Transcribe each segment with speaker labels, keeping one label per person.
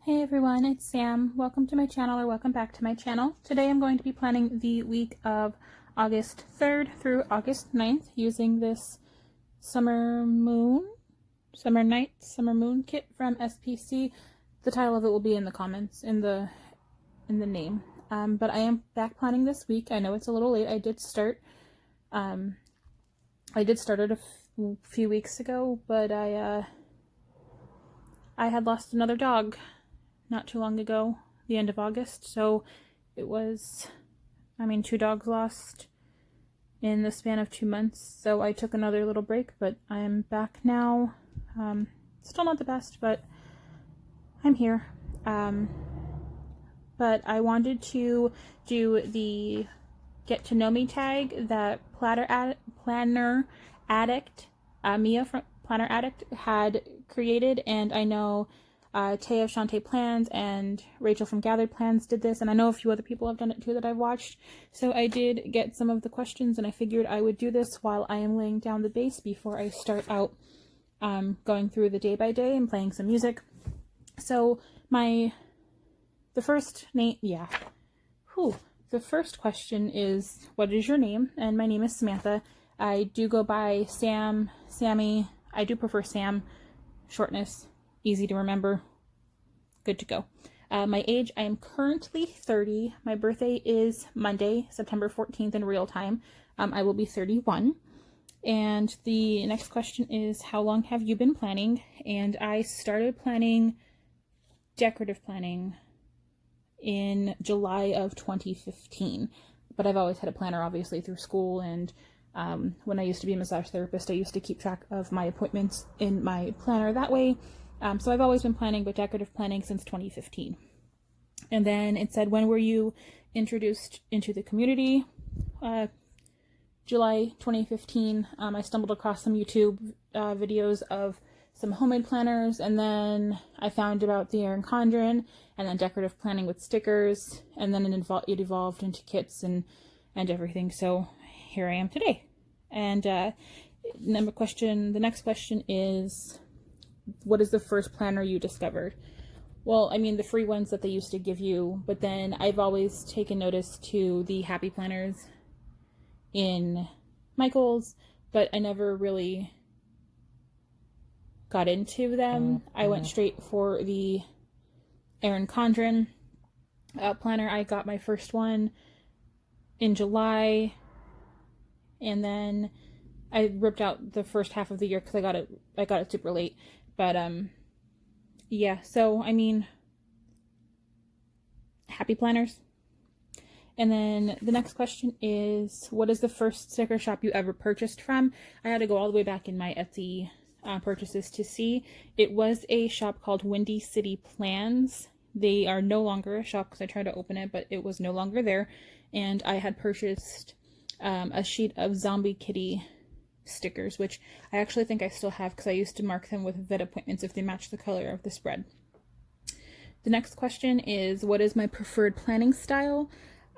Speaker 1: Hey everyone, it's Sam. Welcome to my channel, or welcome back to my channel. Today I'm going to be planning the week of August 3rd through August 9th using this summer moon kit from SPC. The title of it will be in the comments, in the name. But I am back planning this week. I know it's a little late. I did start it a few weeks ago, but I had lost another dog not too long ago, the end of August, so it was, 2 dogs lost in the span of 2 months, so I took another little break, but I'm back now. Still not the best, but I'm here. But I wanted to do the get to know me tag that Planner Addict, Mia from Planner Addict had created, and I know Tay of Shantae Plans and Rachel from Gathered Plans did this, and I know a few other people have done it too that I've watched. So I did get some of the questions, and I figured I would do this while I am laying down the base before I start out going through the day by day and playing some music. So the first question is, what is your name? And my name is Samantha. I do go by Sam, Sammy. I do prefer Sam, shortness. Easy to remember. Good to go. My age, I am currently 30. My birthday is Monday, September 14th in real time. I will be 31. And the next question is, how long have you been planning? And I started planning decorative planning in July of 2015. But I've always had a planner, obviously, through school, and when I used to be a massage therapist, I used to keep track of my appointments in my planner that way. So I've always been planning, but decorative planning since 2015. And then it said, when were you introduced into the community? July 2015. I stumbled across some YouTube videos of some homemade planners, and then I found about the Erin Condren, and then decorative planning with stickers, and then it evolved into kits and everything. So here I am today. And the next question is, what is the first planner you discovered? Well, the free ones that they used to give you, but then I've always taken notice to the happy planners in Michael's, but I never really got into them. I went straight for the Erin Condren planner. I got my first one in July, and then I ripped out the first half of the year because I got it super late. But yeah, so happy planners. And then the next question is, what is the first sticker shop you ever purchased from? I had to go all the way back in my Etsy purchases to see. It was a shop called Windy City Plans. They are no longer a shop because I tried to open it, but it was no longer there. And I had purchased a sheet of Zombie Kitty stickers, which I actually think I still have because I used to mark them with vet appointments if they match the color of the spread. The next question is, what is my preferred planning style?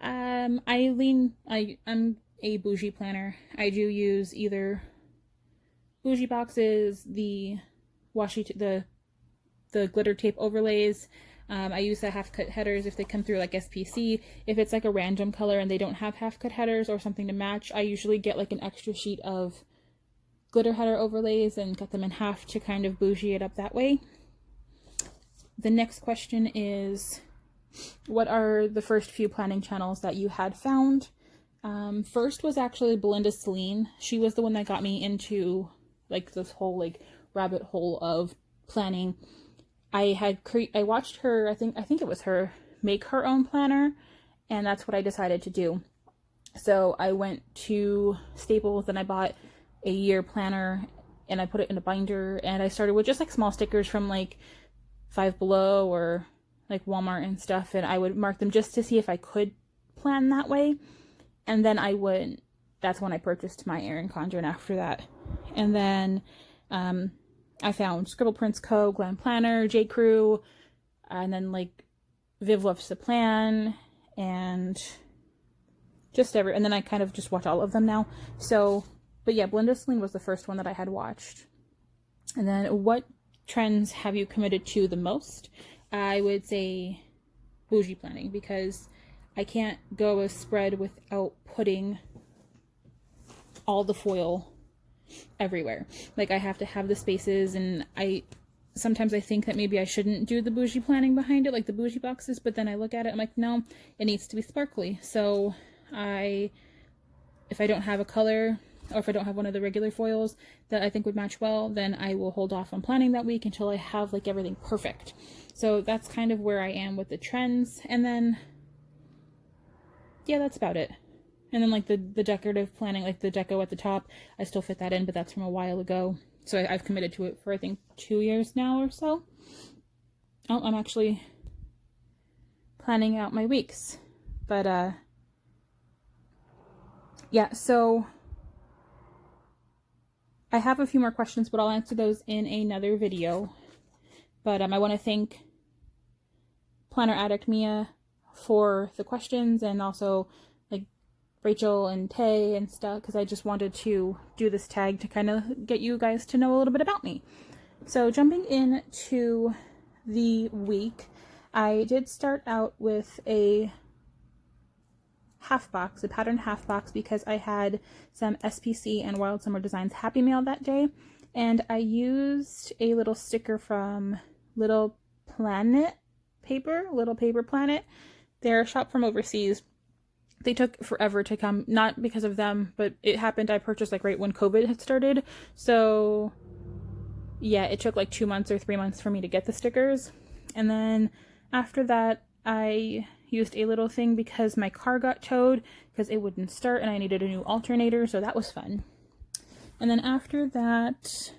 Speaker 1: I'm a bougie planner. I do use either bougie boxes, the washi, the glitter tape overlays. I use the half-cut headers if they come through like SPC. If it's like a random color and they don't have half-cut headers or something to match, I usually get like an extra sheet of glitter header overlays and cut them in half to kind of bougie it up that way. The next question is, what are the first few planning channels that you had found? First was actually Belinda Celine. She was the one that got me into like this whole like rabbit hole of planning. I watched her, I think it was her, make her own planner, and that's what I decided to do. So I went to Staples and I bought a year planner, and I put it in a binder, and I started with just like small stickers from like Five Below or like Walmart and stuff, and I would mark them just to see if I could plan that way. And then that's when I purchased my Erin Condren after that. And then I found Scribble Prints Co., Glam Planner, J. Crew, and then like Viv Loves to Plan, and and then I kind of just watch all of them now. So, but yeah, Belinda Celine was the first one that I had watched. And then, what trends have you committed to the most? I would say bougie planning, because I can't go a spread without putting all the foil everywhere. Like, I have to have the spaces, and sometimes I think that maybe I shouldn't do the bougie planning behind it, like the bougie boxes, but then I look at it, I'm like, no, it needs to be sparkly. So if I don't have a color, or if I don't have one of the regular foils that I think would match well, then I will hold off on planning that week until I have like everything perfect. So that's kind of where I am with the trends. And then, yeah, that's about it. And then like the decorative planning, like the deco at the top, I still fit that in, but that's from a while ago. So I've committed to it for, I think, 2 years now or so. Oh, I'm actually planning out my weeks. But, yeah, so I have a few more questions, but I'll answer those in another video. But I want to thank Planner Addict Mia for the questions, and also like Rachel and Tay and stuff, because I just wanted to do this tag to kind of get you guys to know a little bit about me. So jumping into the week, I did start out with a half box, a pattern half box, because I had some SPC and Wild Summer Designs Happy Mail that day, and I used a little sticker from LittlePlanetPaperie, Little Paper Planet. They're a shop from overseas. They took forever to come, not because of them, but it happened, I purchased like right when COVID had started, so yeah, it took like 2 months or 3 months for me to get the stickers. And then after that, I used a little thing because my car got towed because it wouldn't start and I needed a new alternator, so that was fun. And then after that,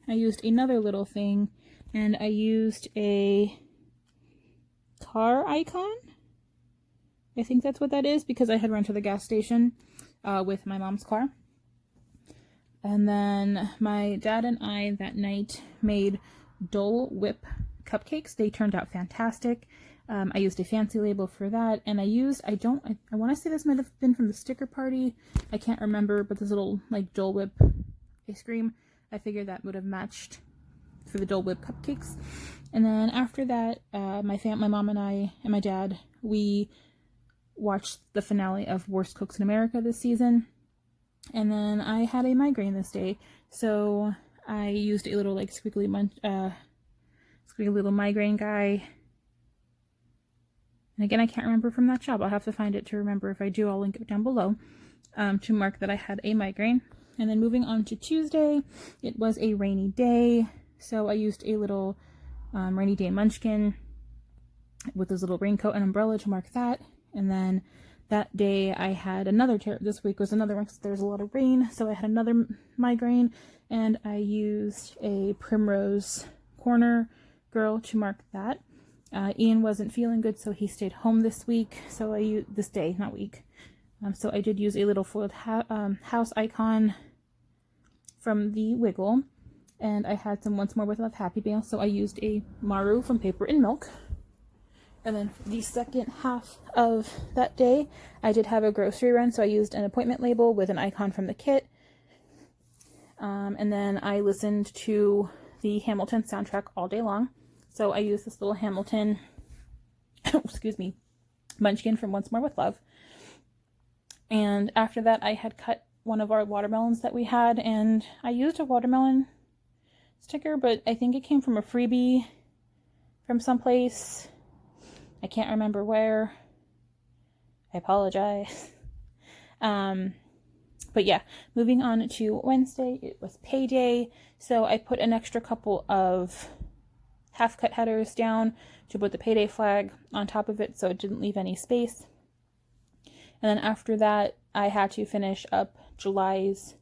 Speaker 1: I used another little thing, and I used a car icon. I think that's what that is, because I had run to the gas station with my mom's car. And then my dad and I that night made Dole Whip cupcakes. They turned out fantastic. I used a fancy label for that, and I want to say this might have been from the sticker party. I can't remember, but this little like Dole Whip ice cream, I figured that would have matched for the Dole Whip cupcakes. And then after that, my mom and I and my dad, we watched the finale of Worst Cooks in America this season. And then I had a migraine this day, so I used a little like squiggly little migraine guy. And again, I can't remember from that shop. I'll have to find it to remember. If I do, I'll link it down below to mark that I had a migraine. And then moving on to Tuesday, it was a rainy day, so I used a little rainy day munchkin with this little raincoat and umbrella to mark that. And then that day I had this week was another one because there's a lot of rain, so I had another migraine, and I used a Primrose Corner girl to mark that. Ian wasn't feeling good, so he stayed home this week, so I used this day, not week. So I did use a little foiled house icon from the Wiggle, and I had some Once More with Love Happy Mail, so I used a Maru from Paper and Milk. And then for the second half of that day, I did have a grocery run, so I used an appointment label with an icon from the kit. And then I listened to the Hamilton soundtrack all day long. So I used this little Hamilton, munchkin from Once More with Love. And after that, I had cut one of our watermelons that we had, and I used a watermelon sticker, but I think it came from a freebie from someplace. I can't remember where. I apologize. But yeah, moving on to Wednesday, it was payday, so I put an extra couple of half-cut headers down to put the payday flag on top of it so it didn't leave any space. And then after that, I had to finish up July's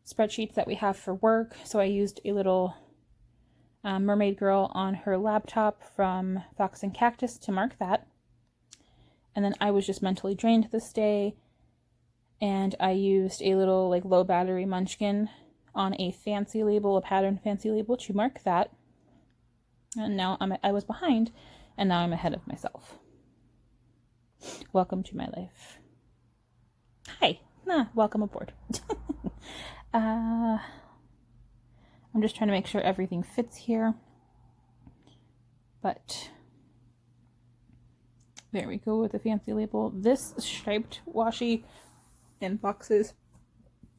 Speaker 1: spreadsheets that we have for work, so I used a little mermaid girl on her laptop from Fox and Cactus to mark that. And then I was just mentally drained this day, and I used a little like low battery munchkin on a fancy label, a pattern fancy label, to mark that. And now I was behind, and now I'm ahead of myself. Welcome to my life. Hi. Welcome aboard. I'm just trying to make sure everything fits here. But there we go with the fancy label. This striped washi in boxes,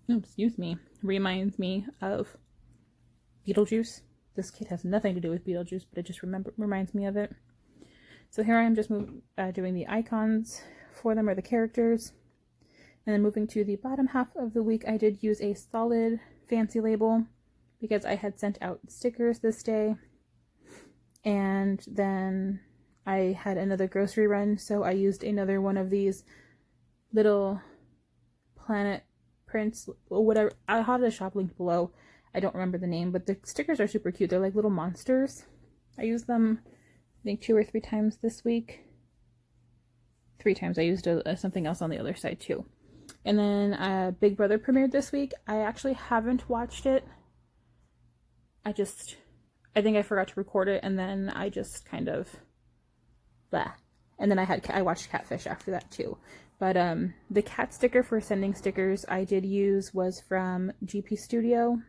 Speaker 1: excuse me, reminds me of Beetlejuice. This kit has nothing to do with Beetlejuice, but it just reminds me of it. So here I am just doing the icons for them, or the characters. And then moving to the bottom half of the week, I did use a solid fancy label because I had sent out stickers this day. And then I had another grocery run, so I used another one of these little planet prints, or whatever. I'll have the shop linked below. I don't remember the name, but the stickers are super cute. They're like little monsters. I used them, I think, 2 or 3 times this week. 3 times. I used something else on the other side too. And then Big Brother premiered this week. I actually haven't watched it. I think I forgot to record it, and then I just kind of blah. And then I watched Catfish after that too. But the cat sticker for sending stickers I did use was from GP Studio.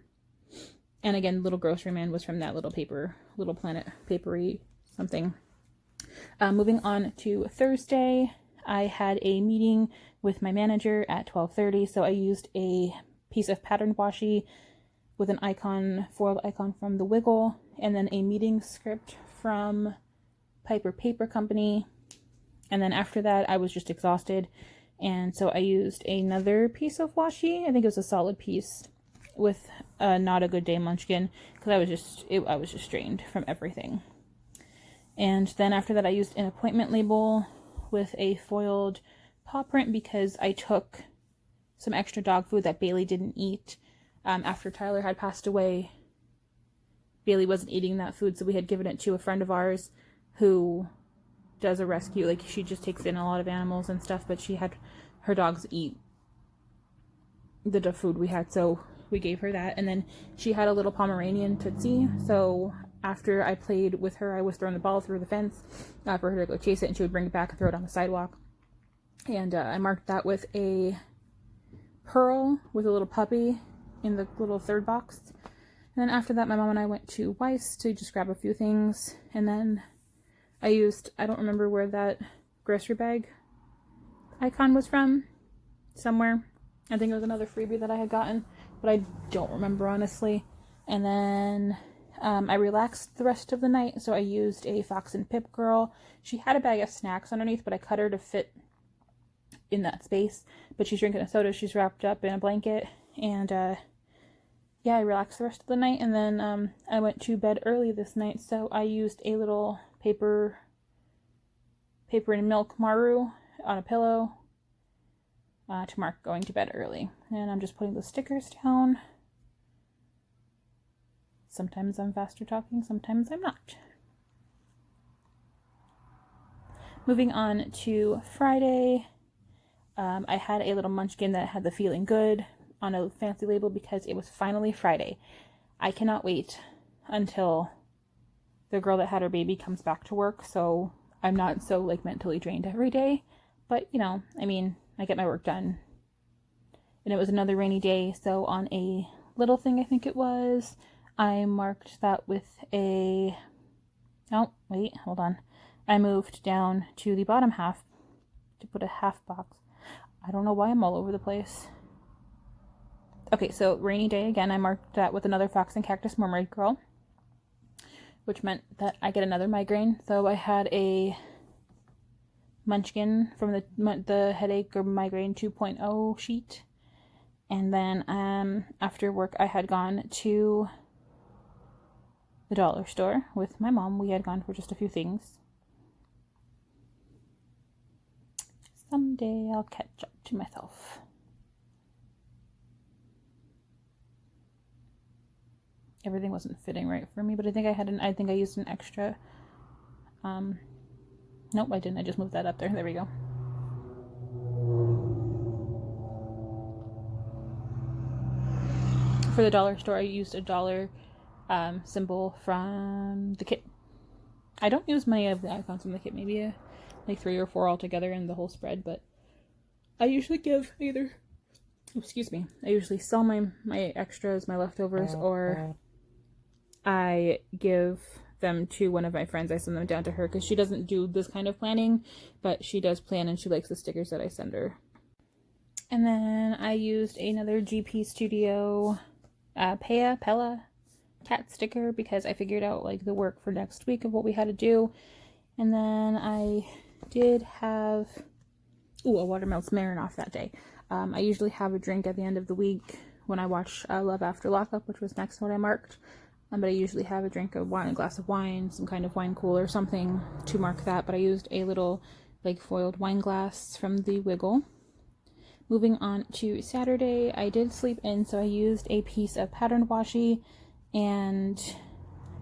Speaker 1: And again, Little Grocery Man was from that LittlePlanetPaperie something. Moving on to Thursday, I had a meeting with my manager at 12:30, so I used a piece of patterned washi with an icon, foiled icon from the Wiggle, and then a meeting script from Piper Paper Company. And then after that, I was just exhausted, and so I used another piece of washi. I think it was a solid piece with Not a Good Day Munchkin, because I was just drained from everything. And then after that, I used an appointment label with a foiled paw print because I took some extra dog food that Bailey didn't eat after Tyler had passed away. Bailey wasn't eating that food, so we had given it to a friend of ours who does a rescue. Like, she just takes in a lot of animals and stuff, but she had her dogs eat the food we had, so we gave her that. And then she had a little Pomeranian Tootsie, so after I played with her, I was throwing the ball through the fence for her to go chase it, and she would bring it back and throw it on the sidewalk. And I marked that with a pearl with a little puppy in the little third box. And then after that, my mom and I went to Weiss to just grab a few things. And then I don't remember where that grocery bag icon was from. Somewhere. I think it was another freebie that I had gotten, but I don't remember, honestly. And then I relaxed the rest of the night, so I used a Fox and Pip girl. She had a bag of snacks underneath, but I cut her to fit in that space. But she's drinking a soda, she's wrapped up in a blanket, and yeah, I relaxed the rest of the night. And then I went to bed early this night, so I used a little paper and milk Maru on a pillow to mark going to bed early. And I'm just putting the stickers down. Sometimes I'm faster talking, sometimes I'm not. Moving on to Friday, I had a little munchkin that had the Feeling Good on a fancy label because it was finally Friday. I cannot wait until the girl that had her baby comes back to work, so I'm not so like mentally drained every day. But you know, I mean, I get my work done. And it was another rainy day, so on a little thing, I think it was, I marked that with a, oh wait, hold on, I moved down to the bottom half to put a half box. I don't know why I'm all over the place. Okay, so rainy day again, I marked that with another Fox and Cactus Mermaid Girl, which meant that I get another migraine. So I had a munchkin from the Headache or Migraine 2.0 sheet. And then after work, I had gone to the dollar store with my mom. We had gone for just a few things. Someday I'll catch up to myself. Everything wasn't fitting right for me, but I think I used an extra, nope, I didn't. I just moved that up there. There we go. For the dollar store, I used a dollar symbol from the kit. I don't use many of the icons from the kit, maybe like 3 or 4 altogether in the whole spread, but I usually give either, I usually sell my extras, my leftovers, or I give them to one of my friends. I send them down to her because she doesn't do this kind of planning, but she does plan and she likes the stickers that I send her. And then I used another GP Studio Pella cat sticker because I figured out like the work for next week of what we had to do. And then I did have a watermelon Smirnoff that day. I usually have a drink at the end of the week when I watch Love After Lockup, which was next to what I marked. But I usually have a drink of wine, a glass of wine, some kind of wine cooler, something to mark that. But I used a little like foiled wine glass from the Wiggle. Moving on to Saturday, I did sleep in, so I used a piece of patterned washi and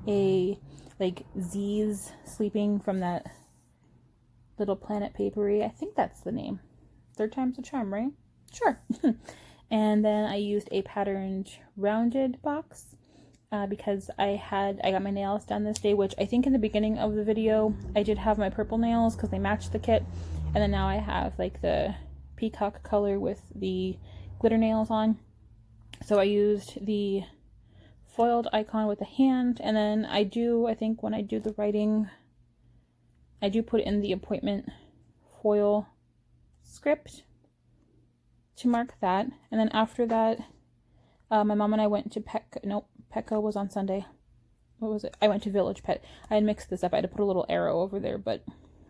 Speaker 1: a like Z's sleeping from that LittlePlanetPaperie. I think that's the name. 3rd time's a charm, right? Sure. And then I used a patterned rounded box because I got my nails done this day, which I think in the beginning of the video I did have my purple nails because they matched the kit, and then now I have like the peacock color with the glitter nails on. So I used the foiled icon with a hand, and then I think when I do the writing, I do put in the appointment foil script to mark that. And then after that, my mom and I went to Petco was on Sunday. What was it? I went to Village Pet. I had mixed this up. I had to put a little arrow over there, but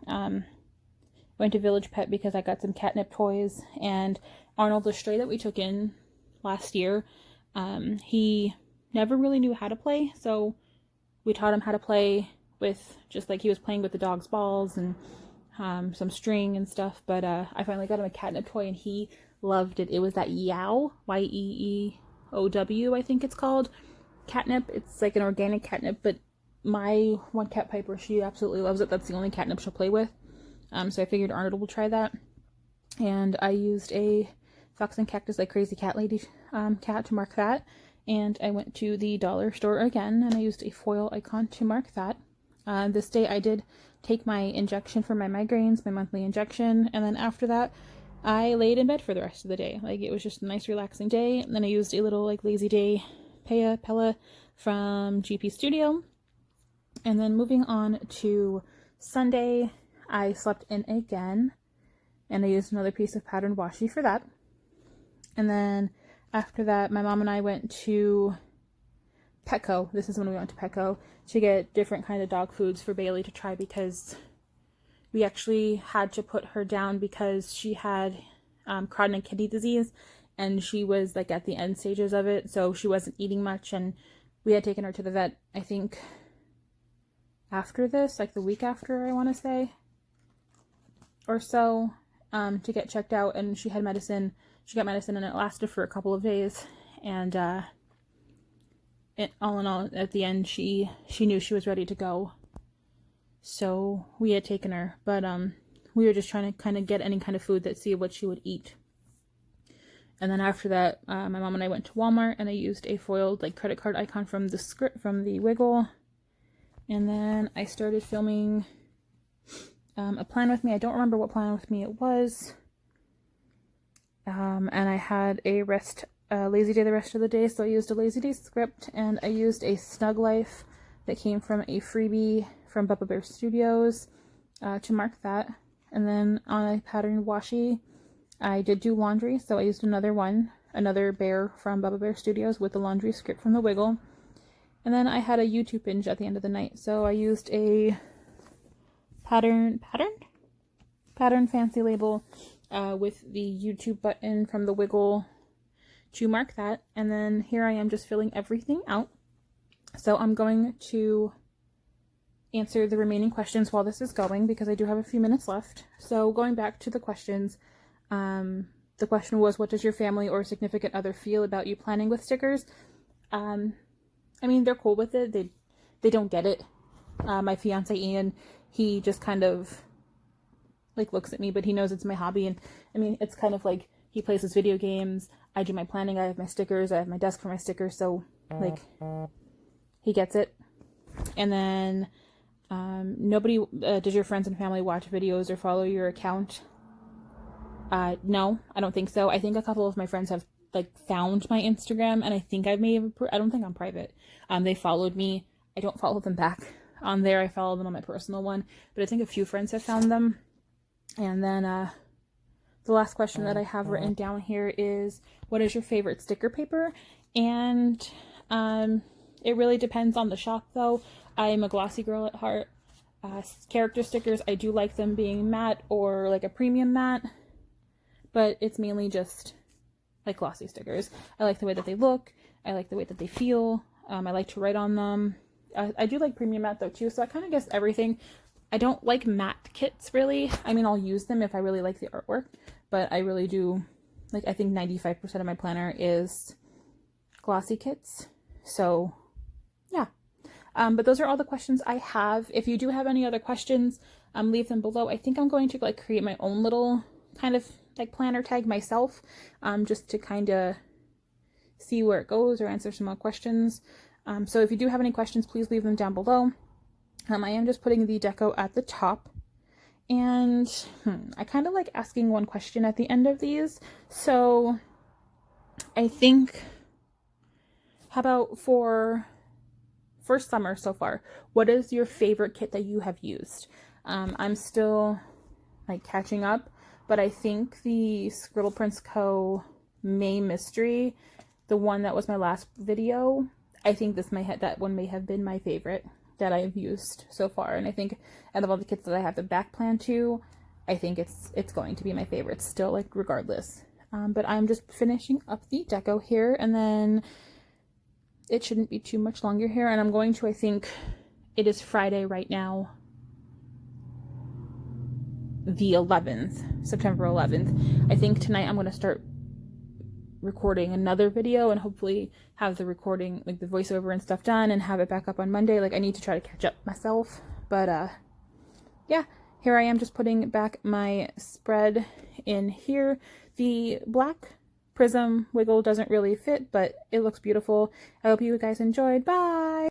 Speaker 1: went to Village Pet because I got some catnip toys. And Arnold, the stray that we took in last year, he never really knew how to play, so we taught him how to play with just like he was playing with the dog's balls and some string and stuff. But I finally got him a catnip toy and he loved it. It was that Yeeow, Yeeow, I think it's called, catnip. It's like an organic catnip, but my one cat Piper, she absolutely loves it. That's the only catnip she'll play with. So I figured Arnold will try that. And I used a Fox and Cactus Like Crazy Cat Lady cat to mark that. And I went to the dollar store again and I used a foil icon to mark that. This day I did take my injection for my migraines, my monthly injection, and then after that I laid in bed for the rest of the day. Like, it was just a nice relaxing day. And then I used a little like lazy day Pella from GP Studio. And then moving on to Sunday, I slept in again and I used another piece of patterned washi for that. And then after that, my mom and I went to Petco. This is when we went to Petco to get different kind of dog foods for Bailey to try, because we actually had to put her down because she had chronic kidney disease and she was like at the end stages of it, so she wasn't eating much, and we had taken her to the vet, I think after this, like the week after, I want to say, or so, to get checked out, and she had medicine. She got medicine and it lasted for a couple of days, and all in all, at the end, she knew she was ready to go. So we had taken her, but we were just trying to kind of get any kind of food that see what she would eat. And then after that, my mom and I went to Walmart and I used a foiled like credit card icon from the script from the Wiggle. And then I started filming a plan with me. I don't remember what plan with me it was. And I had a lazy day the rest of the day, so I used a lazy day script, and I used a Snug Life that came from a freebie from Bubba Bear Studios to mark that. And then on a patterned washi, I did do laundry, so I used another bear from Bubba Bear Studios with the laundry script from the Wiggle. And then I had a YouTube binge at the end of the night, so I used a pattern fancy label with the YouTube button from the Wiggle to mark that. And then here I am just filling everything out. So I'm going to answer the remaining questions while this is going, because I do have a few minutes left. So going back to the questions, the question was, what does your family or significant other feel about you planning with stickers? I mean, they're cool with it. They don't get it. My fiance Ian, he just kind of like looks at me, but he knows it's my hobby. And I mean, it's kind of like he plays his video games, I do my planning, I have my stickers, I have my desk for my stickers, so like he gets it. And then nobody, does your friends and family watch videos or follow your account? No, I don't think so. I think a couple of my friends have like found my Instagram, and I think I don't think I'm private. They followed me. I don't follow them back. on there. I follow them on my personal one, but I think a few friends have found them. And then the last question that I have written down here is, what is your favorite sticker paper? And it really depends on the shop though. I'm a glossy girl at heart. Character stickers, I do like them being matte or like a premium matte, but it's mainly just like glossy stickers. I like the way that they look. I like the way that they feel. I like to write on them. I do like premium matte though too, so I kind of guess everything. I don't like matte kits really. I mean, I'll use them if I really like the artwork, but I really do, like, I think 95% of my planner is glossy kits. So yeah. But those are all the questions I have. If you do have any other questions, leave them below. I think I'm going to like create my own little kind of like planner tag myself, just to kind of see where it goes or answer some more questions. So if you do have any questions, please leave them down below. I am just putting the deco at the top, and I kind of like asking one question at the end of these. So I think, how about for first summer so far, what is your favorite kit that you have used? I'm still like catching up, but I think the Scribble Prince Co. May Mystery, the one that was my last video, I think that one may have been my favorite that I've used so far. And I think out of all the kits that I have to back plan to, I think it's going to be my favorite still, like regardless. But I'm just finishing up the deco here, and then it shouldn't be too much longer here. And I'm going to, I think it is Friday right now, the 11th, September 11th. I think tonight I'm going to start recording another video and hopefully have the recording, like the voiceover and stuff done, and have it back up on Monday. Like, I need to try to catch up myself. But yeah, here I am just putting back my spread in here. The black prism wiggle doesn't really fit, but it looks beautiful. I hope you guys enjoyed. Bye!